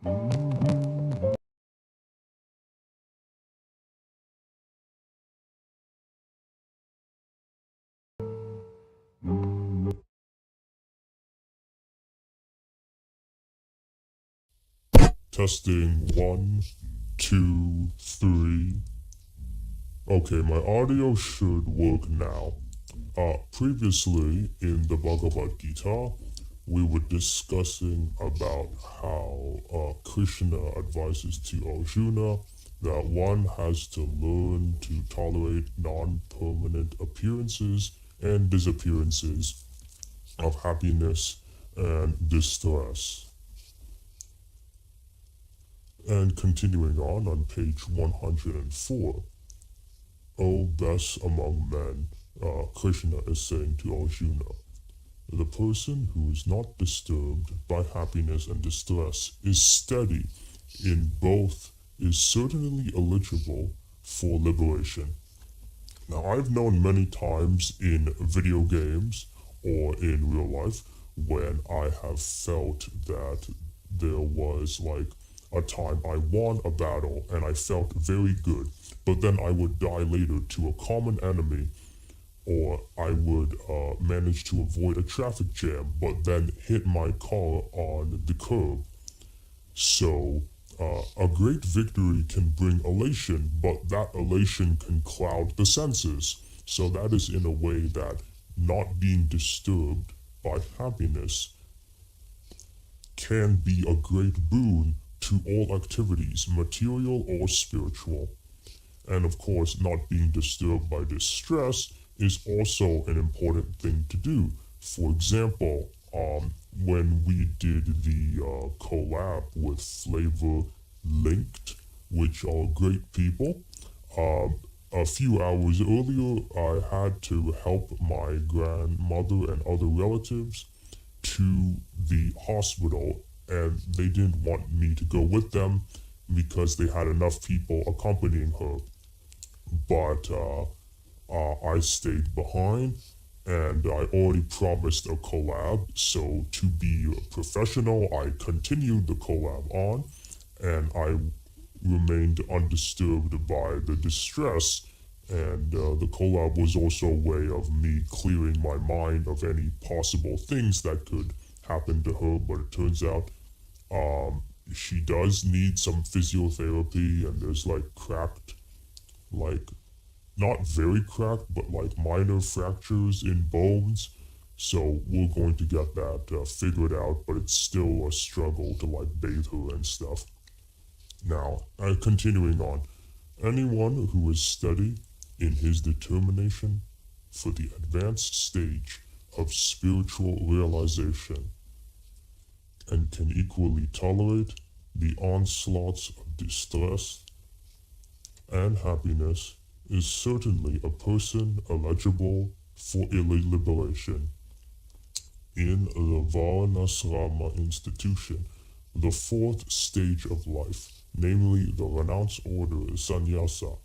Testing 1, 2, 3. Okay, my audio should work now. Previously in the Bhagavad Gita, we were discussing about how Krishna advises to Arjuna that one has to learn to tolerate non-permanent appearances and disappearances of happiness and distress. And continuing on page 104, O best among men, Krishna is saying to Arjuna, the person who is not disturbed by happiness and distress is steady in both, is certainly eligible for liberation. Now, I've known many times in video games or in real life when I have felt that there was like a time I won a battle and I felt very good, but then I would die later to a common enemy, or I would manage to avoid a traffic jam, but then hit my car on the curb. So a great victory can bring elation, but that elation can cloud the senses. So that is in a way that not being disturbed by happiness can be a great boon to all activities, material or spiritual. And of course, not being disturbed by distress is also an important thing to do. For example, when we did the collab with FlaVR LiNKD, which are great people, a few hours earlier I had to help my grandmother and other relatives to the hospital, and they didn't want me to go with them because they had enough people accompanying her. But I stayed behind, and I already promised a collab, so to be professional, I continued the collab on, and I remained undisturbed by the distress, and the collab was also a way of me clearing my mind of any possible things that could happen to her. But it turns out she does need some physiotherapy, and there's like cracked, like not very cracked, but like minor fractures in bones. So we're going to get that figured out, but it's still a struggle to like bathe her and stuff. Now, continuing on, anyone who is steady in his determination for the advanced stage of spiritual realization and can equally tolerate the onslaughts of distress and happiness is certainly a person eligible for liberation. In the Varnasrama institution, the fourth stage of life, namely the renounce order sannyasa,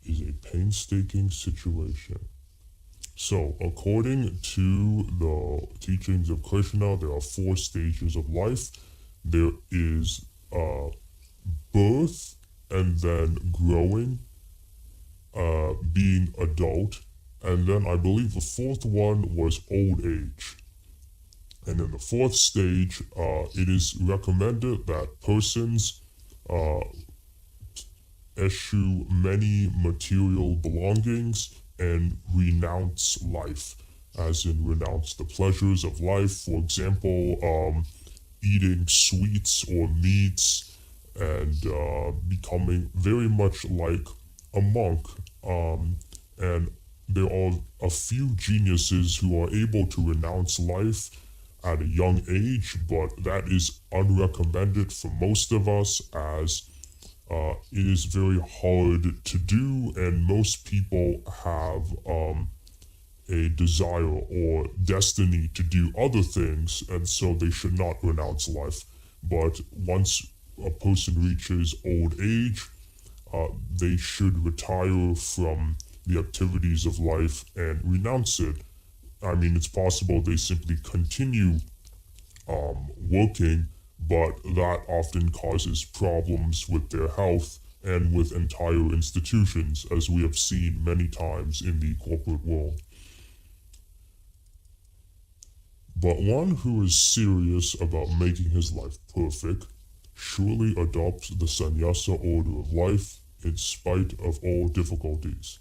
is a painstaking situation. So, according to the teachings of Krishna, there are 4 stages of life. There is birth, and then growing, being adult, and then I believe the 4th one was old age. And in the 4th stage, it is recommended that persons eschew many material belongings and renounce life, as in renounce the pleasures of life. For example, eating sweets or meats, and becoming very much like a monk. And there are a few geniuses who are able to renounce life at a young age, but that is unrecommended for most of us, as it is very hard to do, and most people have a desire or destiny to do other things, and so they should not renounce life. But once a person reaches old age, they should retire from the activities of life and renounce it. I mean, it's possible they simply continue working, but that often causes problems with their health and with entire institutions, as we have seen many times in the corporate world. But one who is serious about making his life perfect surely adopts the sannyasa order of life in spite of all difficulties.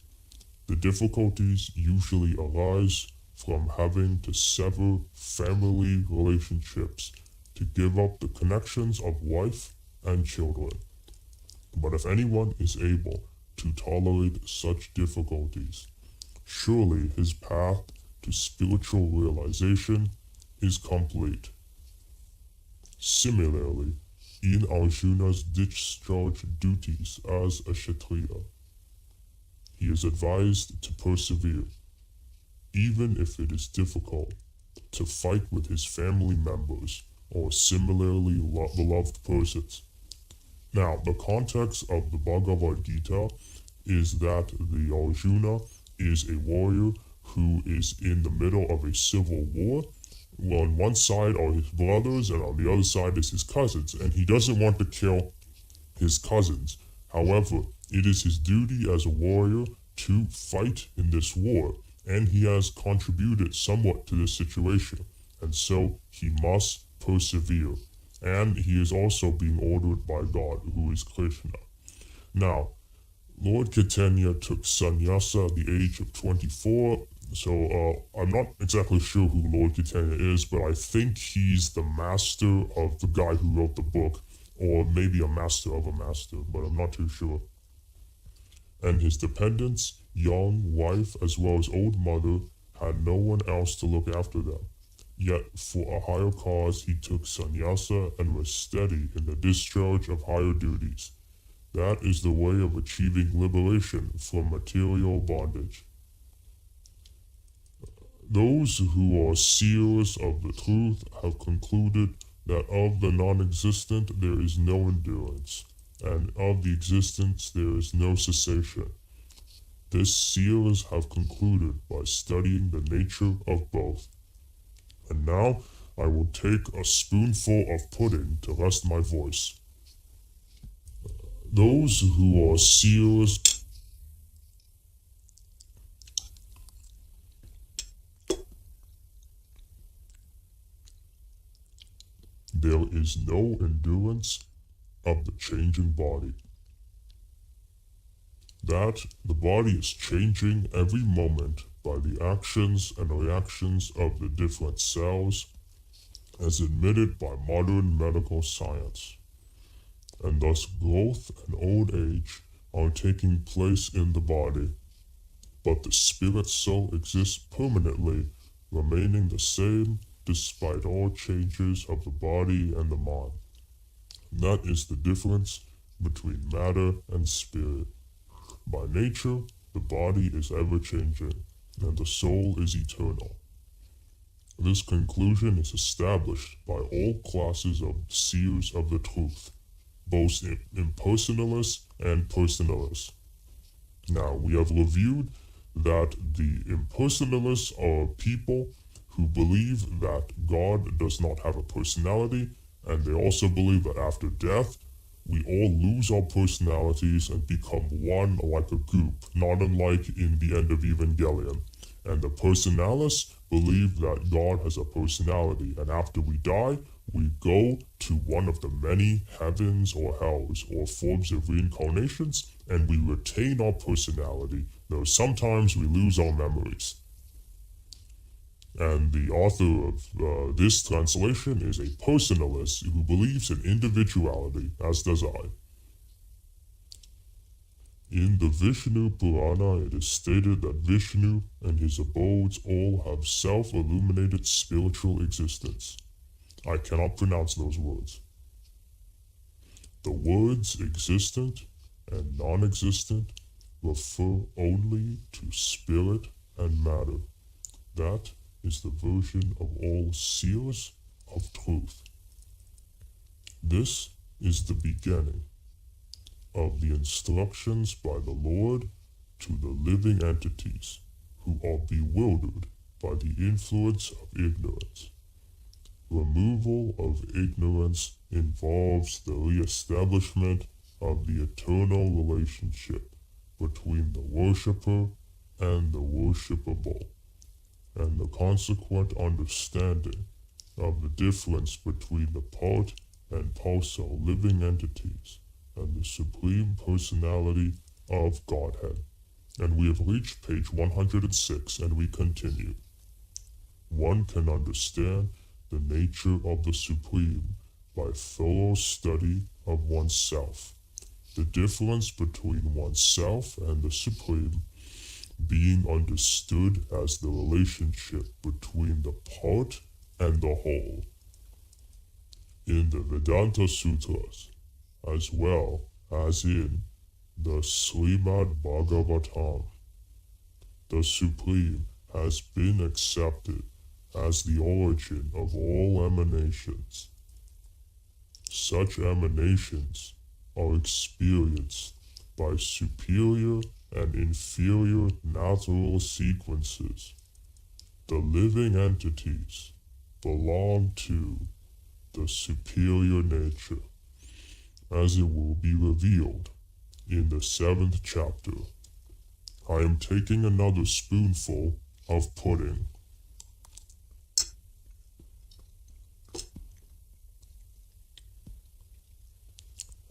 The difficulties usually arise from having to sever family relationships to give up the connections of wife and children. But if anyone is able to tolerate such difficulties, surely his path to spiritual realization is complete. Similarly, in Arjuna's discharge duties as a Kshatriya, he is advised to persevere, even if it is difficult, to fight with his family members or similarly beloved persons. Now, the context of the Bhagavad Gita is that the Arjuna is a warrior who is in the middle of a civil war. Well, on one side are his brothers, and on the other side is his cousins, and he doesn't want to kill his cousins. However, it is his duty as a warrior to fight in this war, and he has contributed somewhat to this situation, and so he must persevere. And he is also being ordered by God, who is Krishna. Now, Lord Chaitanya took sannyasa at the age of 24, so I'm not exactly sure who Lord Chaitanya is, but I think he's the master of the guy who wrote the book, or maybe a master of a master, but I'm not too sure. And his dependents, young wife as well as old mother, had no one else to look after them. Yet for a higher cause he took sannyasa and was steady in the discharge of higher duties. That is the way of achieving liberation from material bondage. Those who are seers of the truth have concluded that of the non-existent there is no endurance, and of the existence there is no cessation. This seers have concluded by studying the nature of both. And now I will take a spoonful of pudding to rest my voice. Those who are seers there is no endurance of the changing body. That the body is changing every moment by the actions and reactions of the different cells, as admitted by modern medical science. And thus growth and old age are taking place in the body, but the spirit soul exists permanently, remaining the same despite all changes of the body and the mind. That is the difference between matter and spirit. By nature, the body is ever-changing, and the soul is eternal. This conclusion is established by all classes of seers of the truth, both impersonalists and personalists. Now, we have reviewed that the impersonalists are people who believe that God does not have a personality, and they also believe that after death, we all lose our personalities and become one like a goop, not unlike in the end of Evangelion. And the personalists believe that God has a personality, and after we die, we go to one of the many heavens or hells or forms of reincarnations, and we retain our personality, though sometimes we lose our memories. And the author of this translation is a personalist who believes in individuality, as does I. In the Vishnu Purana, it is stated that Vishnu and his abodes all have self-illuminated spiritual existence. I cannot pronounce those words. The words existent and non-existent refer only to spirit and matter. That is the version of all seers of truth. This is the beginning of the instructions by the Lord to the living entities who are bewildered by the influence of ignorance. Removal of ignorance involves the re-establishment of the eternal relationship between the worshipper and the worshipable, and the consequent understanding of the difference between the part and parcel living entities and the Supreme Personality of Godhead. And we have reached page 106, and we continue. One can understand the nature of the Supreme by thorough study of oneself. The difference between oneself and the Supreme being understood as the relationship between the part and the whole. In the Vedanta Sutras, as well as in the Srimad Bhagavatam, the Supreme has been accepted as the origin of all emanations. Such emanations are experienced by superior and inferior natural sequences. The living entities belong to the superior nature, as it will be revealed in the 7th chapter. I am taking another spoonful of pudding.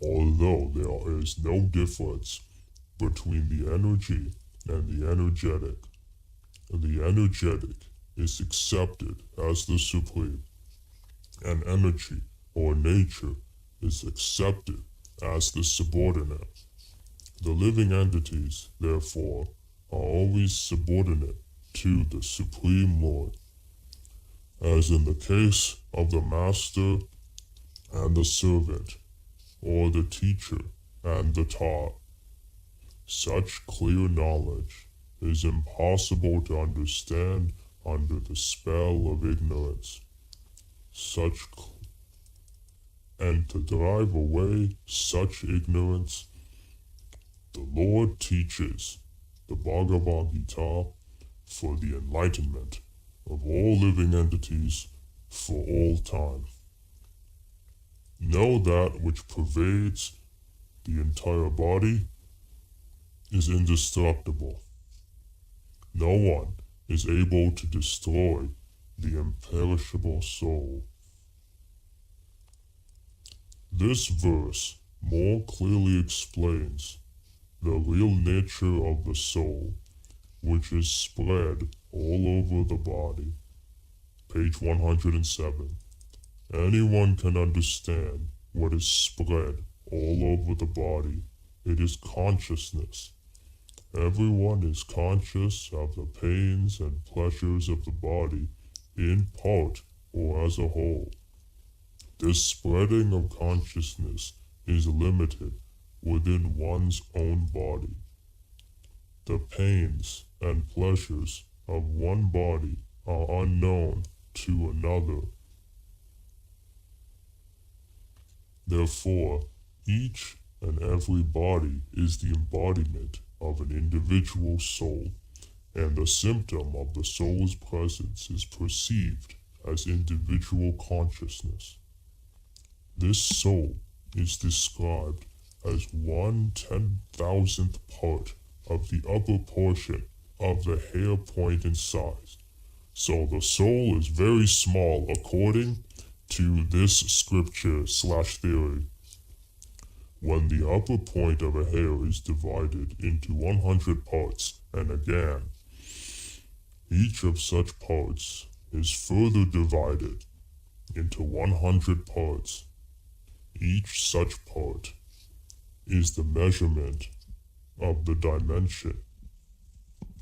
Although there is no difference between the energy and the energetic is accepted as the Supreme, and energy or nature is accepted as the subordinate. The living entities, therefore, are always subordinate to the Supreme Lord, as in the case of the master and the servant, or the teacher and the taught. Such clear knowledge is impossible to understand under the spell of ignorance. And to drive away such ignorance, the Lord teaches the Bhagavad Gita for the enlightenment of all living entities for all time. Know that which pervades the entire body is indestructible. No one is able to destroy the imperishable soul. This verse more clearly explains the real nature of the soul, which is spread all over the body. Page 107. Anyone can understand what is spread all over the body. It is consciousness. Everyone is conscious of the pains and pleasures of the body in part or as a whole. This spreading of consciousness is limited within one's own body. The pains and pleasures of one body are unknown to another. Therefore, each and every body is the embodiment of an individual soul, and the symptom of the soul's presence is perceived as individual consciousness. This soul is described as 1/10,000th part of the upper portion of the hair point in size. So the soul is very small according to this scripture/theory. When the upper point of a hair is divided into 100 parts, and again, each of such parts is further divided into 100 parts. Each such part is the measurement of the dimension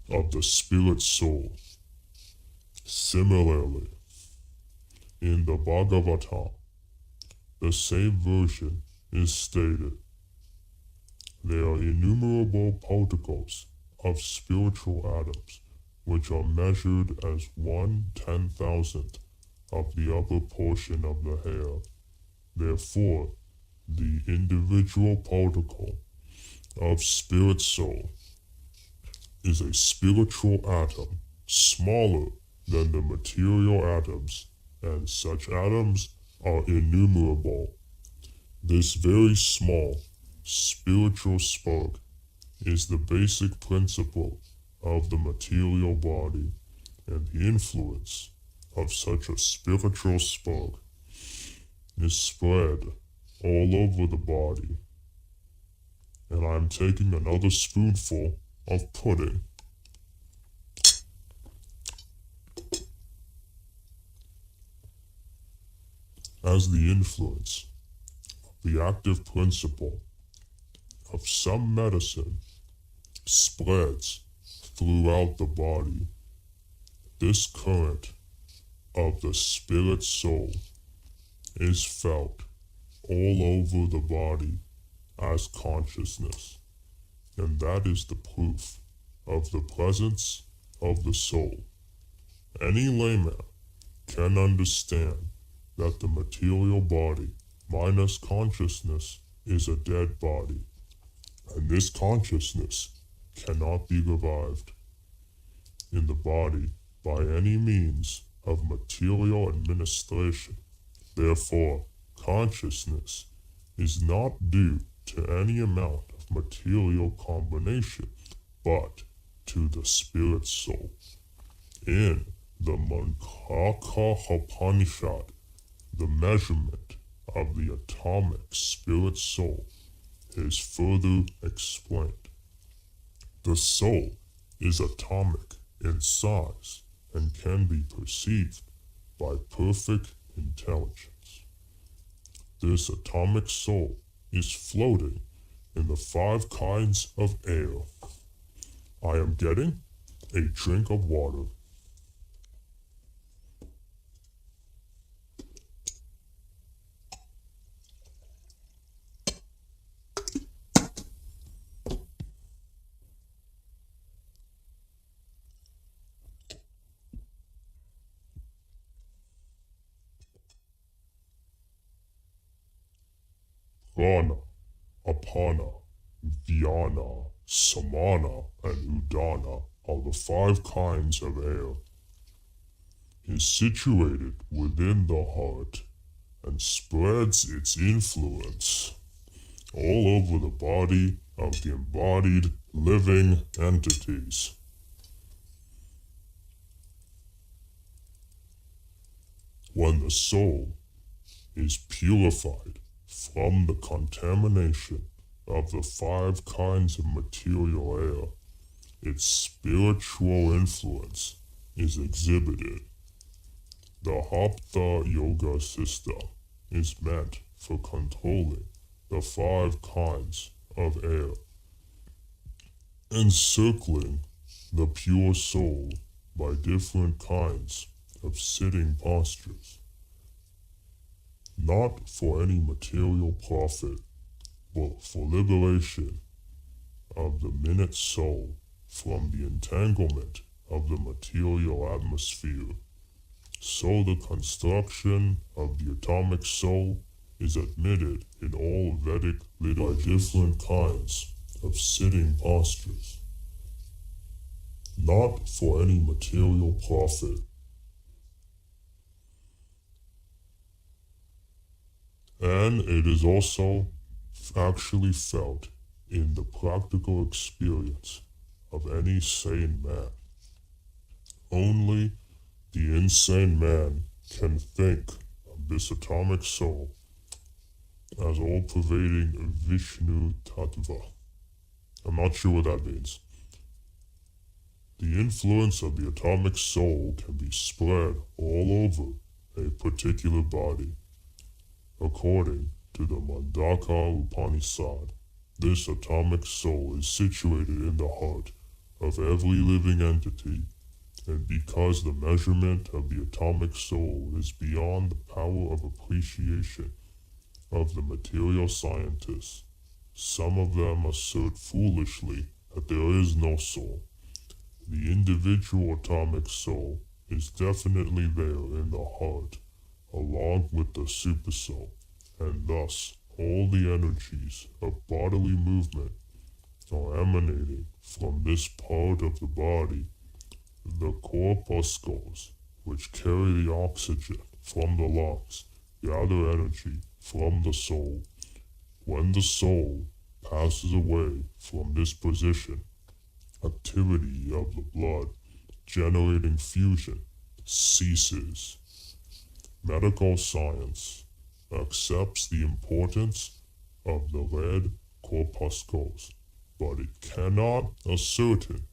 of the spirit soul. Similarly, in the Bhagavatam, the same version is stated. There are innumerable particles of spiritual atoms, which are measured as 1/10,000th of the upper portion of the hair. Therefore, the individual particle of spirit soul is a spiritual atom smaller than the material atoms and such atoms are innumerable. This very small spiritual spark is the basic principle of the material body, and the influence of such a spiritual spark is spread all over the body. And I'm taking another spoonful of pudding. As the influence of the active principle of some medicine spreads throughout the body, this current of the spirit soul is felt all over the body as consciousness, and that is the proof of the presence of the soul. Any layman can understand that the material body minus consciousness is a dead body, and this consciousness cannot be revived in the body by any means of material administration. Therefore, consciousness is not due to any amount of material combination, but to the spirit soul. In the Mandaka Upanishad, the measurement of the atomic spirit soul is further explained. The soul is atomic in size and can be perceived by perfect intelligence. This atomic soul is floating in the 5 kinds of air. I am getting a drink of water. Prana, Apana, Vyana, Samana, and Udana are the 5 kinds of air. It is situated within the heart and spreads its influence all over the body of the embodied living entities. When the soul is purified from the contamination of the 5 kinds of material air, its spiritual influence is exhibited. The Hatha Yoga system is meant for controlling the 5 kinds of air, encircling the pure soul by different kinds of sitting postures, not for any material profit, but for liberation of the minute soul from the entanglement of the material atmosphere. So the construction of the atomic soul is admitted in all Vedic literature by different kinds of sitting postures, not for any material profit. And it is also actually felt in the practical experience of any sane man. Only the insane man can think of this atomic soul as all-pervading Vishnu Tattva. I'm not sure what that means. The influence of the atomic soul can be spread all over a particular body. According to the Mandaka Upanishad, this atomic soul is situated in the heart of every living entity, and because the measurement of the atomic soul is beyond the power of appreciation of the material scientists, some of them assert foolishly that there is no soul. The individual atomic soul is definitely there in the heart, along with the supersoul, and thus all the energies of bodily movement are emanating from this part of the body, the corpuscles which carry the oxygen from the lungs gather energy from the soul. When the soul passes away from this position, activity of the blood generating fusion ceases. Medical science accepts the importance of the red corpuscles, but it cannot ascertain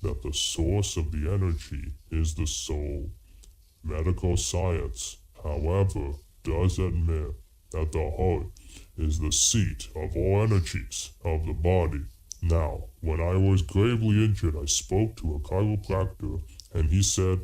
that the source of the energy is the soul. Medical science, however, does admit that the heart is the seat of all energies of the body. Now, when I was gravely injured, I spoke to a chiropractor, and he said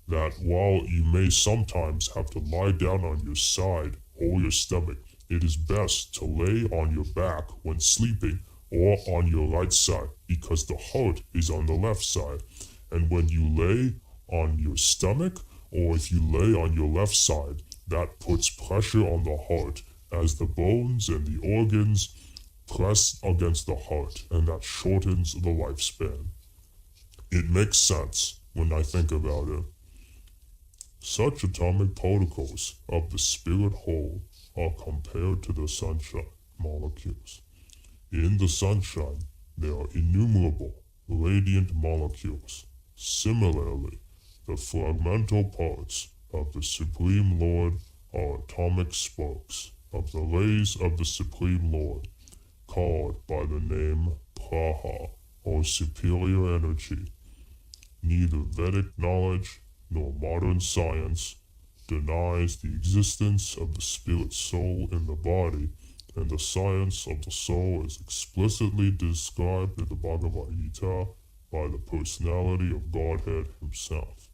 that while you may sometimes have to lie down on your side or your stomach, it is best to lay on your back when sleeping or on your right side, because the heart is on the left side. And when you lay on your stomach, or if you lay on your left side, that puts pressure on the heart as the bones and the organs press against the heart, and that shortens the lifespan. It makes sense when I think about it. Such atomic particles of the spirit whole are compared to the sunshine molecules. In the sunshine, there are innumerable radiant molecules. Similarly, the fragmental parts of the Supreme Lord are atomic sparks of the rays of the Supreme Lord, called by the name Praha, or superior energy. Neither Vedic knowledge nor modern science denies the existence of the spirit soul in the body, and the science of the soul is explicitly described in the Bhagavad Gita by the personality of Godhead himself.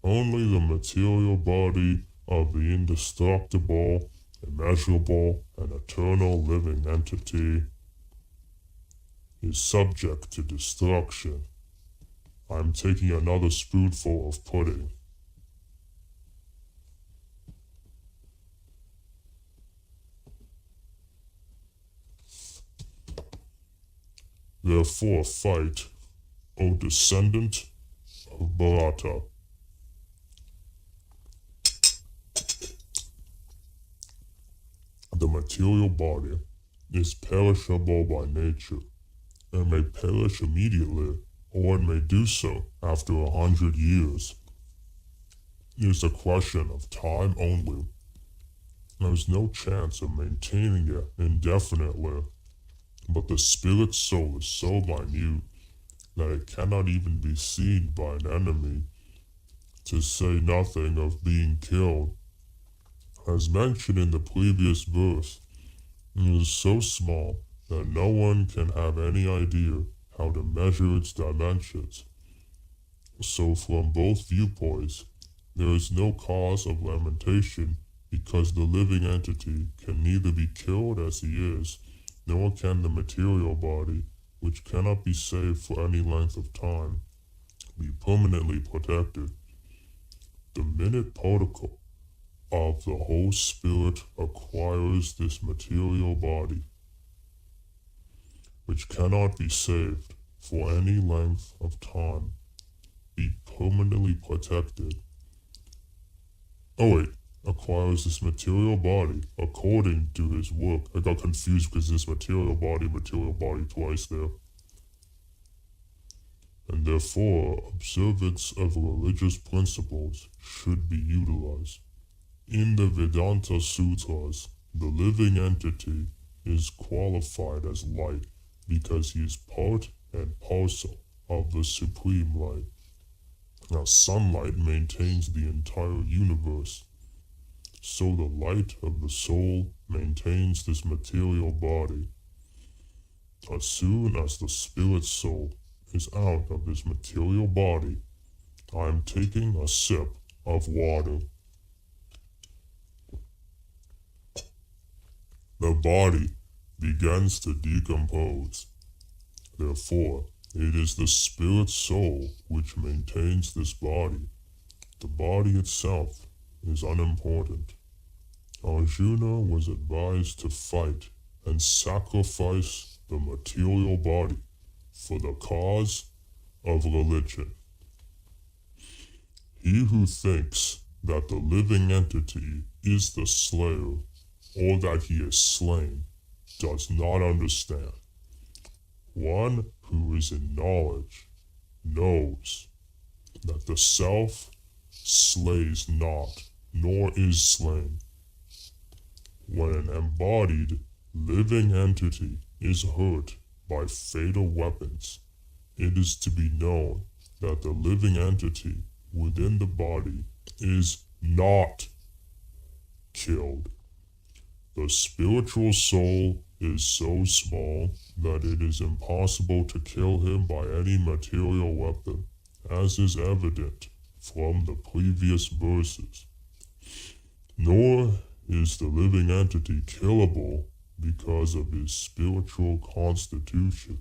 Only the material body of the indestructible, immeasurable, and eternal living entity is subject to destruction. I'm taking another spoonful of pudding. Therefore fight, O descendant of Bharata. The material body is perishable by nature, and may perish immediately, or it may do so after 100 years. It is a question of time only. There is no chance of maintaining it indefinitely, but the spirit soul is so minute that it cannot even be seen by an enemy, to say nothing of being killed. As mentioned in the previous verse, it is so small that no one can have any idea how to measure its dimensions. So from both viewpoints, there is no cause of lamentation, because the living entity can neither be killed as he is, nor can the material body, which cannot be saved for any length of time, be permanently protected. The minute particle of the whole spirit acquires this material body, which cannot be saved for any length of time, be permanently protected. Acquires this material body according to his work. I got confused because this material body twice there. And therefore, observance of religious principles should be utilized. In the Vedanta Sutras, the living entity is qualified as light because he is part and parcel of the supreme light. Now, sunlight maintains the entire universe, so the light of the soul maintains this material body. As soon as the spirit soul is out of this material body, I am taking a sip of water. The body begins to decompose. Therefore, it is the spirit soul which maintains this body. The body itself is unimportant. Arjuna was advised to fight and sacrifice the material body for the cause of religion. He who thinks that the living entity is the slayer, or that he is slain, does not understand. One who is in knowledge knows that the self slays not, nor is slain. When an embodied living entity is hurt by fatal weapons, it is to be known that the living entity within the body is not killed. The spiritual soul is so small that it is impossible to kill him by any material weapon, as is evident from the previous verses. Nor is the living entity killable because of his spiritual constitution.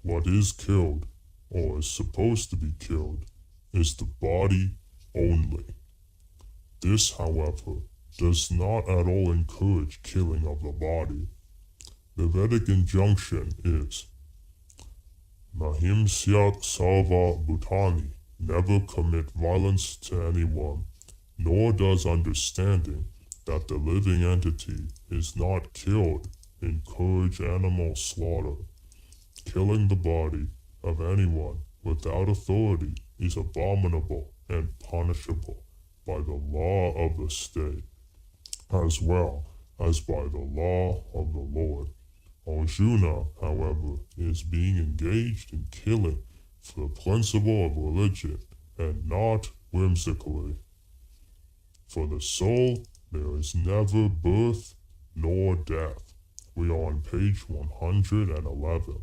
What is killed, or is supposed to be killed, is the body only. This, however, does not at all encourage killing of the body. The Vedic injunction is Nahimsyat sarva bhutani, never commit violence to anyone, nor does understanding that the living entity is not killed encourage animal slaughter. Killing the body of anyone without authority is abominable and punishable by the law of the state, as well as by the law of the Lord. Arjuna, however, is being engaged in killing for the principle of religion and not whimsically. For the soul, there is never birth nor death. We are on page 111.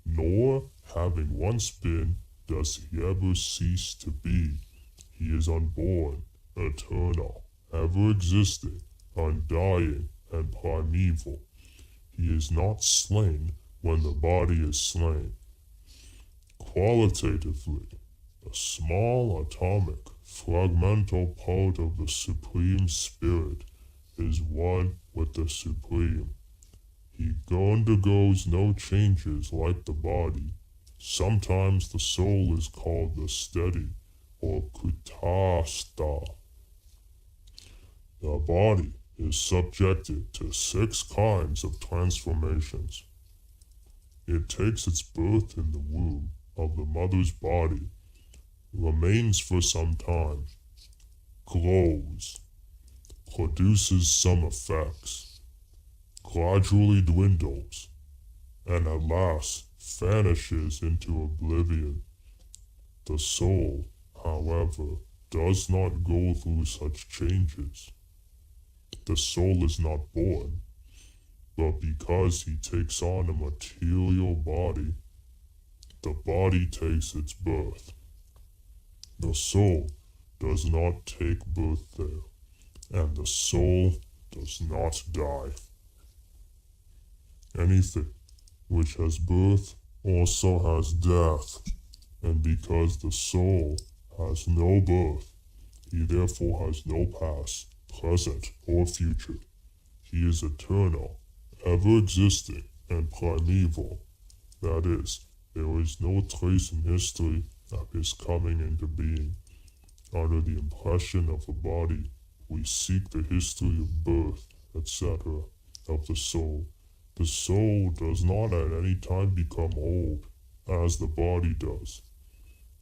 Nor, having once been, does he ever cease to be. He is unborn, eternal, ever existing, undying, and primeval. He is not slain when the body is slain. Qualitatively, a small atomic, fragmental part of the Supreme Spirit is one with the Supreme. He undergoes no changes like the body. Sometimes the soul is called the steady, or kutastha. The body is subjected to 6 kinds of transformations. It takes its birth in the womb of the mother's body, remains for some time, grows, produces some effects, gradually dwindles, and at last vanishes into oblivion. The soul, however, does not go through such changes. The soul is not born, but because he takes on a material body, the body takes its birth. The soul does not take birth there, and the soul does not die. Anything which has birth also has death, and because the soul has no birth, he therefore has no past, present, or future. He is eternal, ever existing, and primeval. That is, there is no trace in history of his coming into being. Under the impression of a body, we seek the history of birth, etc., of the soul. The soul does not at any time become old, as the body does.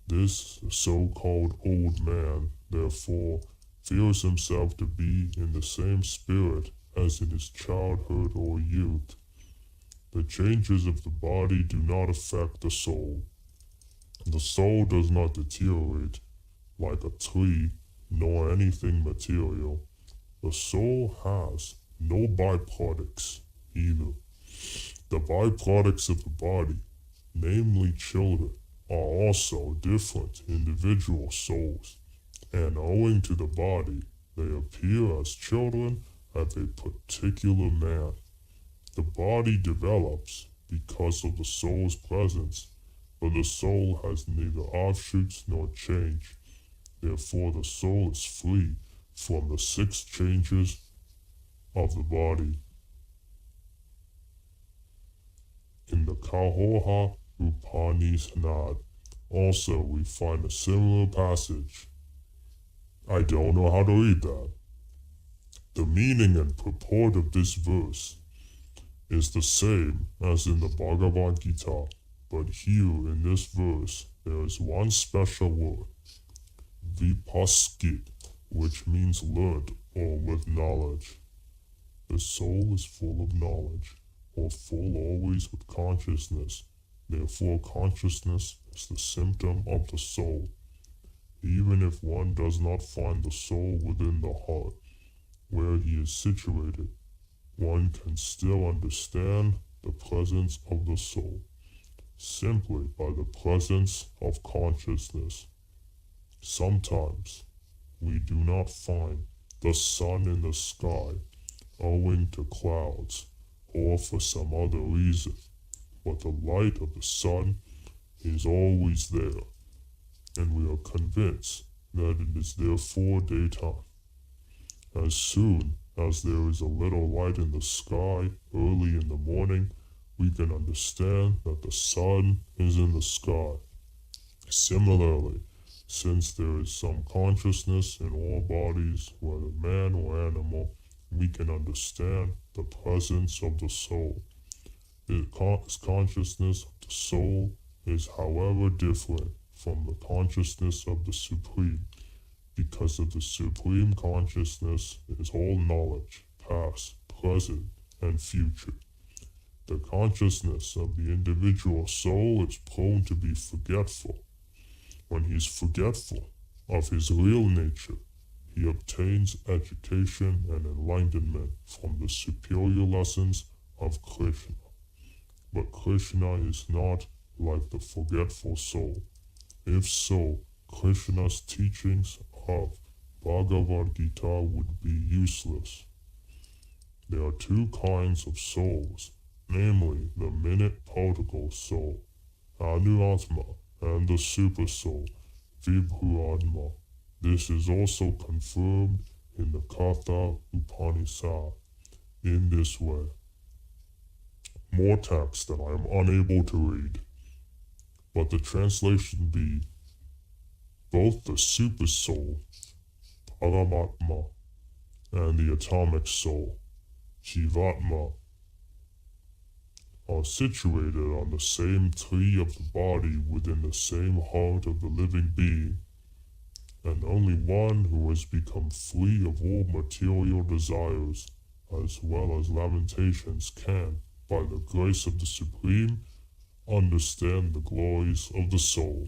This so-called old man, therefore, feels himself to be in the same spirit as in his childhood or youth. The changes of the body do not affect the soul. The soul does not deteriorate like a tree, nor anything material. The soul has no byproducts either. The byproducts of the body, namely children, are also different individual souls, and owing to the body, they appear as children of a particular man. The body develops because of the soul's presence, but the soul has neither offshoots nor change. Therefore, the soul is free from the 6 changes of the body. In the Kauhoha Upanishad, Also, we find a similar passage. I don't know how to read that. The meaning and purport of this verse is the same as in the Bhagavad Gita, but here in this verse there is one special word, vipaskit, which means learnt or with knowledge. The soul is full of knowledge, or full always with consciousness. Therefore, consciousness is the symptom of the soul. Even if one does not find the soul within the heart, where he is situated, one can still understand the presence of the soul, simply by the presence of consciousness. Sometimes we do not find the sun in the sky owing to clouds or for some other reason, but the light of the sun is always there, and we are convinced that it is therefore daytime. As soon as there is a little light in the sky early in the morning, we can understand that the sun is in the sky. Similarly, since there is some consciousness in all bodies, whether man or animal, we can understand the presence of the soul. The consciousness of the soul is, however, different from the consciousness of the Supreme, because of the Supreme Consciousness is all knowledge, past, present, and future. The consciousness of the individual soul is prone to be forgetful. When he is forgetful of his real nature, he obtains education and enlightenment from the superior lessons of Krishna. But Krishna is not like the forgetful soul. If so, Krishna's teachings of Bhagavad Gita would be useless. There are two kinds of souls, namely the minute particle soul, Anutma, and the super soul, Vibhuatma. This is also confirmed in the Katha Upanishad in this way. More text that I am unable to read, but the translation be, both the super soul, Paramatma, and the atomic soul, Jivatma, are situated on the same tree of the body within the same heart of the living being, and only one who has become free of all material desires, as well as lamentations, can, by the grace of the Supreme, understand the glories of the soul.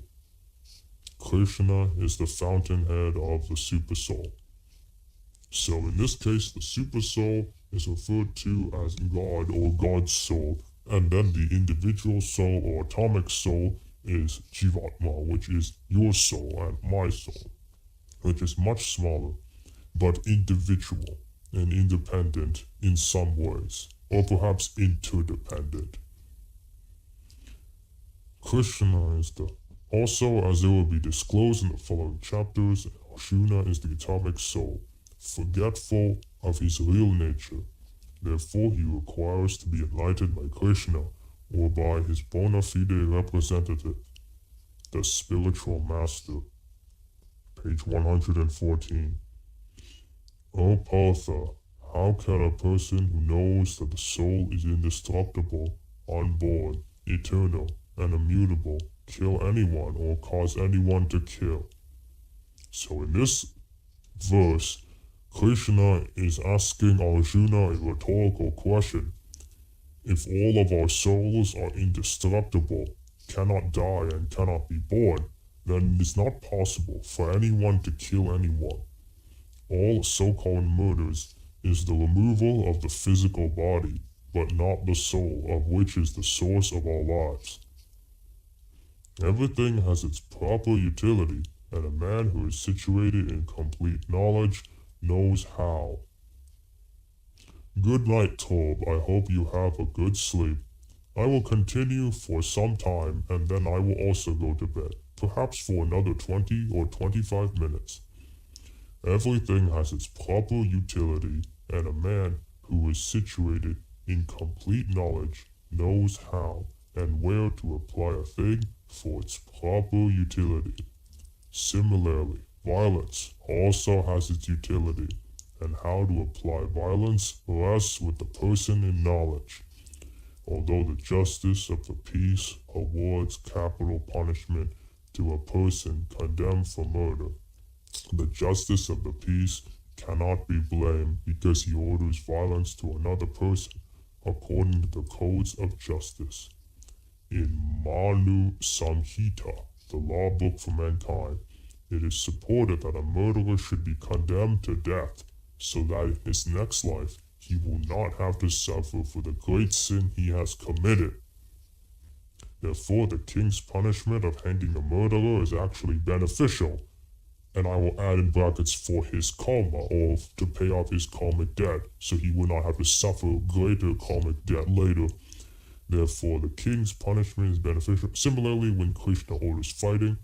Krishna is the fountainhead of the super soul. So in this case, the super soul is referred to as God or God's soul, and then the individual soul or atomic soul is Jivatma, which is your soul and my soul, which is much smaller, but individual and independent in some ways, or perhaps interdependent. Krishna is also, as it will be disclosed in the following chapters, Arjuna is the atomic soul, forgetful of his real nature. Therefore, he requires to be enlightened by Krishna, or by his bona fide representative, the spiritual master. Page 114. O Partha, how can a person who knows that the soul is indestructible, unborn, eternal, and immutable kill anyone or cause anyone to kill? So in this verse, Krishna is asking Arjuna a rhetorical question. If all of our souls are indestructible, cannot die, and cannot be born, then it is not possible for anyone to kill anyone. All so-called murders is the removal of the physical body, but not the soul, of which is the source of our lives. Everything has its proper utility, and a man who is situated in complete knowledge knows how. Good night, Torb. I hope you have a good sleep. I will continue for some time, and then I will also go to bed, perhaps for another 20 or 25 minutes. Everything has its proper utility, and a man who is situated in complete knowledge knows how and where to apply a thing for its proper utility. Similarly, violence also has its utility, and how to apply violence rests with the person in knowledge. Although the justice of the peace awards capital punishment to a person condemned for murder, the justice of the peace cannot be blamed because he orders violence to another person according to the codes of justice. In Manu Samhita, the law book for mankind, it is supported that a murderer should be condemned to death so that in his next life he will not have to suffer for the great sin he has committed. Therefore, the king's punishment of hanging a murderer is actually beneficial, and I will add in brackets for his karma, or to pay off his karmic debt, so he will not have to suffer greater karmic debt later. Therefore, the king's punishment is beneficial. Similarly, when Krishna orders fighting,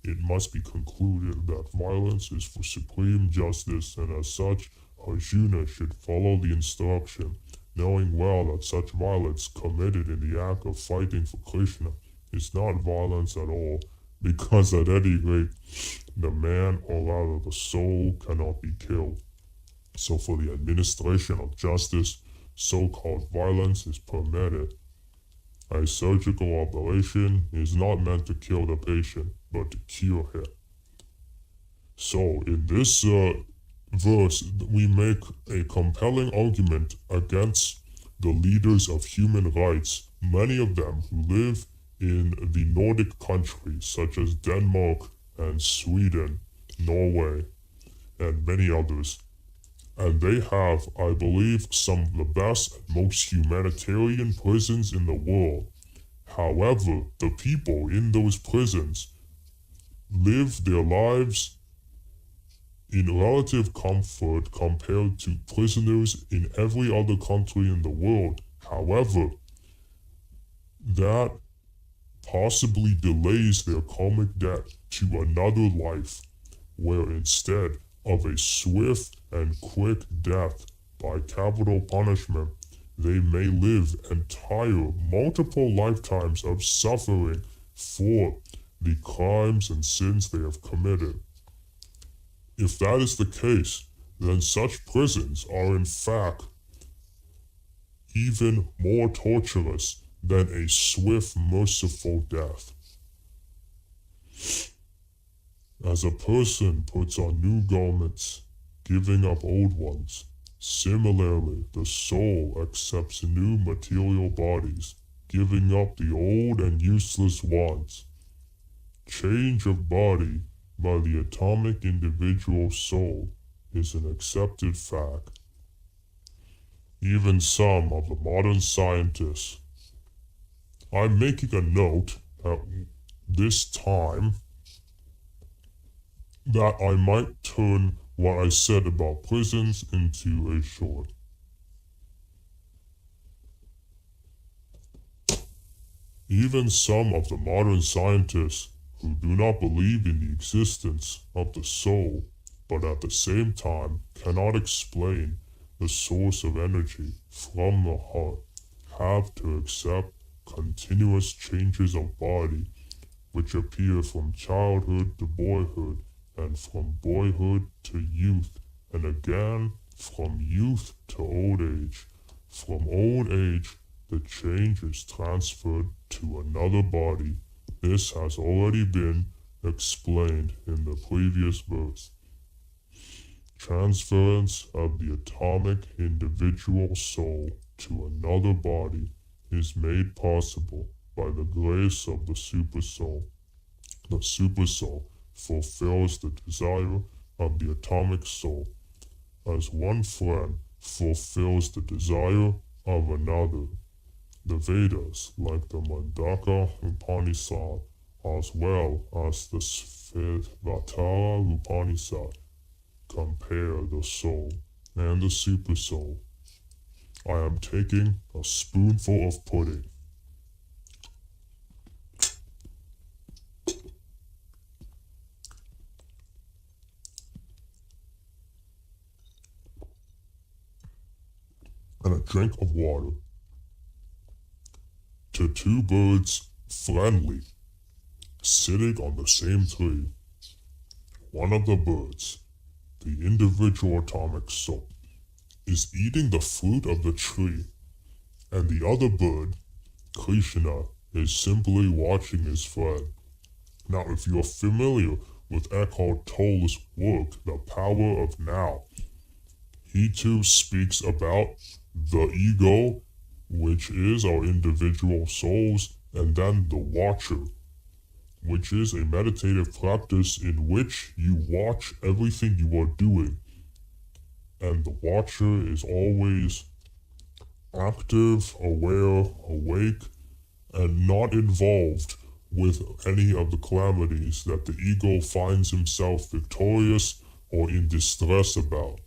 it must be concluded that violence is for supreme justice, and as such, Arjuna should follow the instruction, knowing well that such violence committed in the act of fighting for Krishna is not violence at all, because at any rate, the man or rather the soul cannot be killed. So for the administration of justice, so-called violence is permitted. A surgical operation is not meant to kill the patient, but to cure him. So in this verse, we make a compelling argument against the leaders of human rights, many of them who live in the Nordic countries such as Denmark and Sweden, Norway, and many others. And they have, I believe, some of the best and most humanitarian prisons in the world. However, the people in those prisons live their lives in relative comfort compared to prisoners in every other country in the world. However, that possibly delays their karmic debt to another life, where instead of a swift and quick death by capital punishment, they may live entire multiple lifetimes of suffering for the crimes and sins they have committed. If that is the case, then such prisons are in fact even more torturous than a swift, merciful death. As a person puts on new garments, giving up old ones, similarly, the soul accepts new material bodies, giving up the old and useless ones. Change of body by the atomic individual soul is an accepted fact. Even some of the modern scientists. I'm making a note at this time that I might turn what I said about prisons into a short. Even some of the modern scientists who do not believe in the existence of the soul, but at the same time cannot explain the source of energy from the heart, have to accept continuous changes of body which appear from childhood to boyhood, and from boyhood to youth, and again from youth to old age. From old age, the change is transferred to another body. This has already been explained in the previous verse. Transference of the atomic individual soul to another body is made possible by the grace of the supersoul. The supersoul fulfills the desire of the atomic soul, as one friend fulfills the desire of another. The Vedas, like the Mandaka Upanishad, as well as the FlaVR Upanishad, compare the soul and the supersoul. I am taking a spoonful of pudding. And a drink of water. To two birds friendly sitting on the same tree. One of the birds, the individual atomic soul, is eating the fruit of the tree, and the other bird, Krishna, is simply watching his friend. Now, if you are familiar with Eckhart Tolle's work, The Power of Now, he too speaks about the ego, which is our individual souls, and then the watcher, which is a meditative practice in which you watch everything you are doing. And the watcher is always active, aware, awake, and not involved with any of the calamities that the ego finds himself victorious or in distress about.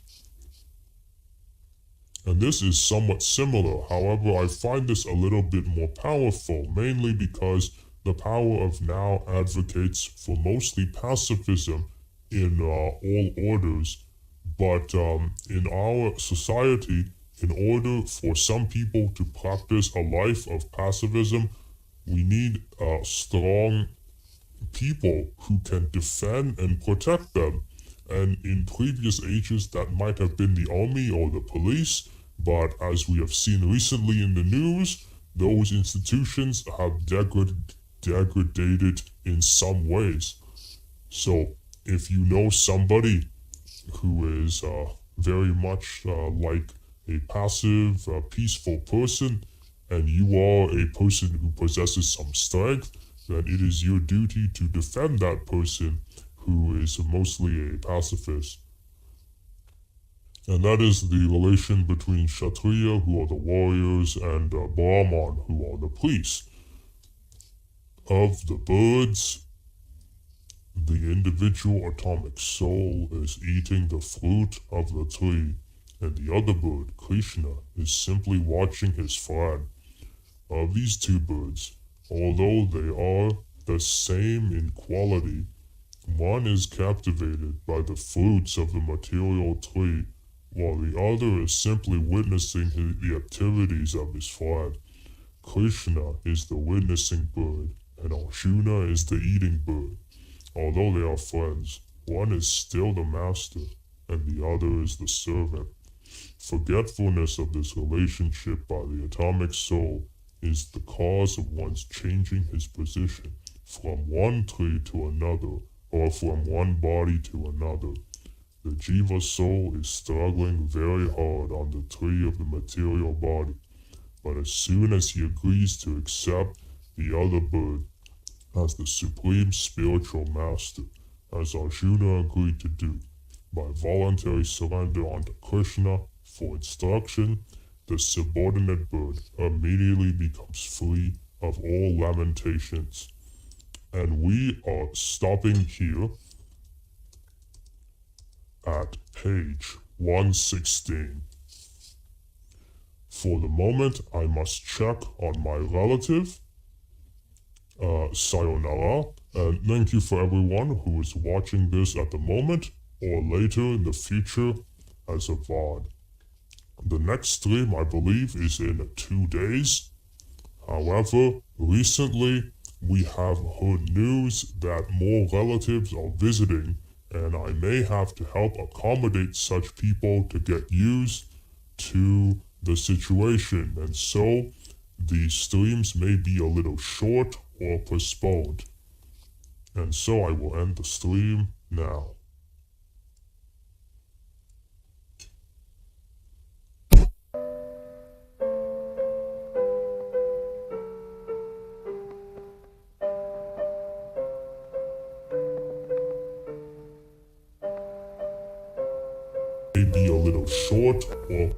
And this is somewhat similar. However, I find this a little bit more powerful, mainly because the Power of Now advocates for mostly pacifism in all orders. But in our society, in order for some people to practice a life of pacifism, we need strong people who can defend and protect them. And in previous ages, that might have been the army or the police. But as we have seen recently in the news, those institutions have degraded in some ways. So if you know somebody who is very much like a passive, peaceful person, and you are a person who possesses some strength, then it is your duty to defend that person who is mostly a pacifist. And that is the relation between Kshatriya, who are the warriors, and Brahman, who are the priests. Of the birds, the individual atomic soul is eating the fruit of the tree, and the other bird, Krishna, is simply watching his friend. Of these two birds, although they are the same in quality, one is captivated by the fruits of the material tree, while the other is simply witnessing the activities of his friend. Krishna is the witnessing bird, and Arjuna is the eating bird. Although they are friends, one is still the master, and the other is the servant. Forgetfulness of this relationship by the atomic soul is the cause of one's changing his position from one tree to another, or from one body to another. The Jiva soul is struggling very hard on the tree of the material body, but as soon as he agrees to accept the other bird as the supreme spiritual master, as Arjuna agreed to do, by voluntary surrender unto Krishna for instruction, the subordinate bird immediately becomes free of all lamentations. And we are stopping here at page 116. For the moment, I must check on my relative. Sayonara, and thank you for everyone who is watching this at the moment or later in the future as a VOD. The next stream, I believe, is in 2 days. However, recently we have heard news that more relatives are visiting, and I may have to help accommodate such people to get used to the situation, and so the streams may be a little short or postponed. And so I will end the stream now. May be a little short or